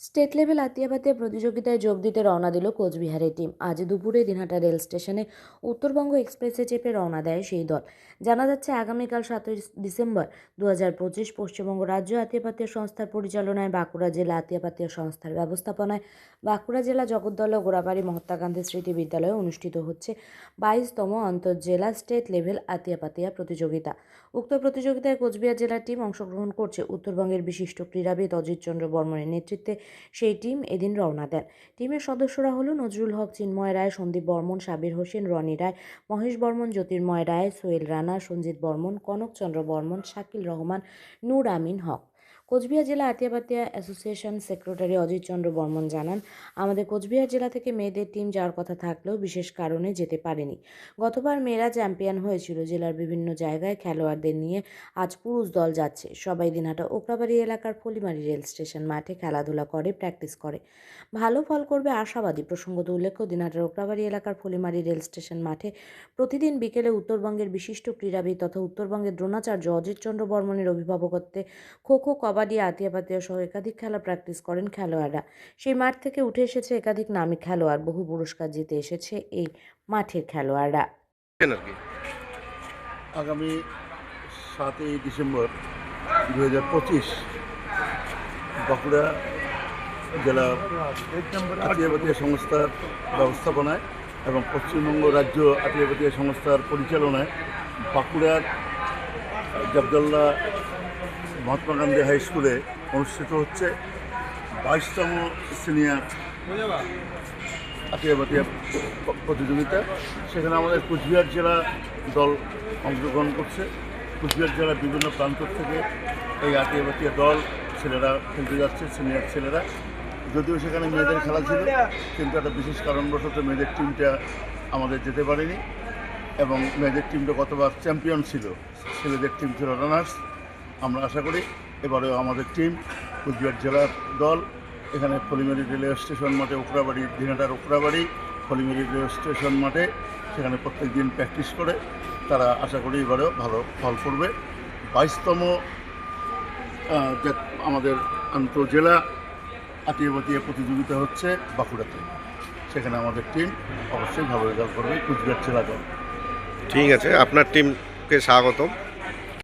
State level আতিয়াপাতিয়া প্রতিযোগিতায় যোগ দিতে রওনা দিল কোচবিহারের টিম। আজ দুপুরে দিনহাটা রেল স্টেশনে উত্তরবঙ্গ এক্সপ্রেসে চেপে রওনা দেয় সেই দল। জানা যাচ্ছে আগামীকাল 7ই ডিসেম্বর 2025 পশ্চিমবঙ্গ রাজ্য আতিয়াপাতিয়া সংস্থার পরিচালনায়, বাঁকুড়া জেলা আতিয়াপাতিয়া সংস্থার ব্যবস্থাপনায় বাঁকুড়া জেলা জগদ্দল গোড়াবাড়ি মহাত্মা গান্ধী স্মৃতি বিদ্যালয়ে অনুষ্ঠিত হচ্ছে 22তম আন্তঃজেলা স্টেট লেভেল আতিয়াপাতিয়া প্রতিযোগিতা। উক্ত প্রতিযোগিতায় কোচবিহার জেলার টিম অংশগ্রহণ করছে। উত্তরবঙ্গের বিশিষ্ট ক্রীড়াবিদ অজিত চন্দ্র বর্মনের নেতৃত্বে সেই টিম এদিন রওনা দেন। টিমের সদস্যরা হলো নজরুল হক, চিন্ময় রায়, সন্দীপ বর্মন, সাবির হোসেন, রনি রায়, মহেশ বর্মন, জ্যোতির্ময় রায়, সোহেল রানা, সঞ্জিত বর্মন, কনকচন্দ্র বর্মন, শাকিল রহমান, নূর আমিন হক। কোচবিহার জেলা আতিয়াপাতিয়া অ্যাসোসিয়েশন সেক্রেটারি অজিত চন্দ্র বর্মন জানান, আমাদের কোচবিহার জেলা থেকে মেয়েদের টিম যাওয়ার কথা থাকলেও বিশেষ কারণে যেতে পারেনি। গতবার মেয়েরা চ্যাম্পিয়ন হয়েছিল। জেলার বিভিন্ন জায়গায় খেলোয়াড়দের নিয়ে আজ পুরুষ দল যাচ্ছে। সবাই দিনহাটা ওকরাবাড়ি এলাকার ফলিমারি রেল স্টেশন মাঠে খেলাধুলা করে, প্র্যাকটিস করে। ভালো ফল করবে আশাবাদী। প্রসঙ্গত উল্লেখ্য, দিনহাটার ওকরাবাড়ি এলাকার ফলিমারি রেল স্টেশন মাঠে প্রতিদিন বিকেলে উত্তরবঙ্গের বিশিষ্ট ক্রীড়াবিদ তথা উত্তরবঙ্গের দ্রোণাচার্য অজিত চন্দ্র বর্মনের অভিভাবকত্বে খো খো, কবাডি, আতিয়াপাতিয়া সহ একাধিক খেলা প্র্যাকটিস করেন খেলোয়াড়রা। সেই মাঠ থেকে উঠে এসেছে একাধিক নামী খেলোয়াড়। বহু পুরস্কার জিতে এসেছে এই মাঠের খেলোয়াড়রা। আগামী 7ই ডিসেম্বর 2025 বাঁকুড়া জেলা আতিয়াপাতিয়া সংস্থার ব্যবস্থাপনায় এবং পশ্চিমবঙ্গ রাজ্য আতিয়াপাতিয়া সংস্থার পরিচালনায় বাঁকুড়ার জগদ্দল মহাত্মা গান্ধী হাই স্কুলে অনুষ্ঠিত হচ্ছে 22তম সিনিয়র আতিয়াপাতিয়া প্রতিযোগিতা। সেখানে আমাদের কোচবিহার জেলা দল অংশগ্রহণ করছে। কোচবিহার জেলার বিভিন্ন প্রান্ত থেকে এই আতিয়াপাতিয়া দল ছেলেরা খেলতে যাচ্ছে, সিনিয়র ছেলেরা। যদিও সেখানে মেয়েদের খেলা ছিল, কিন্তু একটা বিশেষ কারণবশত মেয়েদের টিমটা আমাদের যেতে পারেনি এবং মেয়েদের টিমটা গতবার চ্যাম্পিয়ন ছিল, ছেলেদের টিম ছিল রানার্স। আমরা আশা করি এবারেও আমাদের টিম কোচবিহার জেলার দল এখানে ফলিমারি রেলওয়ে স্টেশন মাঠে, ওকরাবাড়ি, দিনহাটার ওকরাবাড়ি ফলিমারি রেলওয়ে স্টেশন মাঠে সেখানে প্রত্যেক দিন প্র্যাকটিস করে তারা আশা করি এবারেও ভালো ফল করবে। 22তম আমাদের আন্তঃজেলা আতিয়াপাতিয়া প্রতিযোগিতা হচ্ছে বাঁকুড়াতে। সেখানে আমাদের টিম অবশ্যই ভালো রেজাল্ট করবে, কোচবিহার জেলা দল। ঠিক আছে, আপনার টিমকে স্বাগতম।